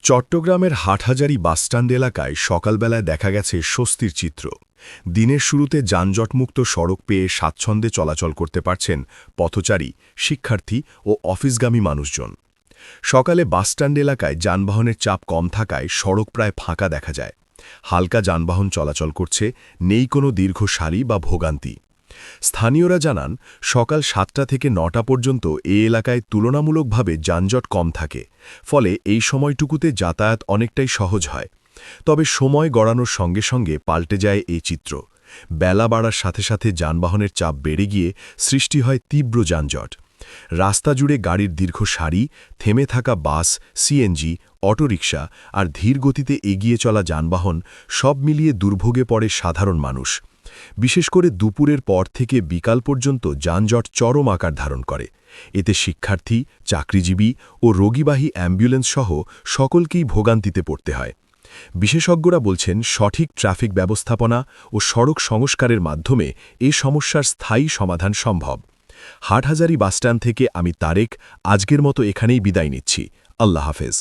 চট্টগ্রামের হাটহাজারী বাসস্ট্যান্ড এলাকায় সকালবেলায় দেখা গেছে স্বস্তির চিত্র। দিনের শুরুতে যানজটমুক্ত সড়ক পেয়ে স্বাচ্ছন্দ্যে চলাচল করতে পারছেন পথচারী, শিক্ষার্থী ও অফিসগামী মানুষজন। সকালে বাসস্ট্যান্ড এলাকায় যানবাহনের চাপ কম থাকায় সড়ক প্রায় ফাঁকা দেখা যায়। হালকা যানবাহন চলাচল করছে, নেই কোনো দীর্ঘ সারি বা ভোগান্তি। স্থানীয়রা জানান, সকাল ৭টা থেকে ৯টা পর্যন্ত এ এলাকায় তুলনামূলকভাবে যানজট কম থাকে, ফলে এই সময়টুকুতে যাতায়াত অনেকটাই সহজ হয়। তবে সময় গড়ানোর সঙ্গে সঙ্গে পাল্টে যায় এই চিত্র। বেলা বাড়ার সাথে সাথে যানবাহনের চাপ বেড়ে গিয়ে সৃষ্টি হয় তীব্র যানজট। রাস্তা জুড়ে গাড়ির দীর্ঘ সারি, থেমে থাকা বাস, সিএনজি, অটোরিকশা আর ধীর গতিতে এগিয়ে চলা যানবাহন সব মিলিয়ে দুর্ভোগে পড়ে সাধারণ মানুষ। বিশেষ করে দুপুরের পর থেকে বিকাল পর্যন্ত যানজট চরম আকার ধারণ করে। এতে শিক্ষার্থী, চাকরিজীবী ও রোগীবাহী অ্যাম্বুলেন্স সহ সকলকেই ভোগান্তিতে পড়তে হয়। বিশেষজ্ঞরা বলছেন, সঠিক ট্রাফিক ব্যবস্থাপনা ও সড়ক সংস্কারের মাধ্যমে এ সমস্যার স্থায়ী সমাধান সম্ভব। হাটহাজারী বাসস্ট্যান্ড থেকে আমি তারেক আজকের মতো এখানেই বিদায় নিচ্ছি। আল্লাহ হাফেজ।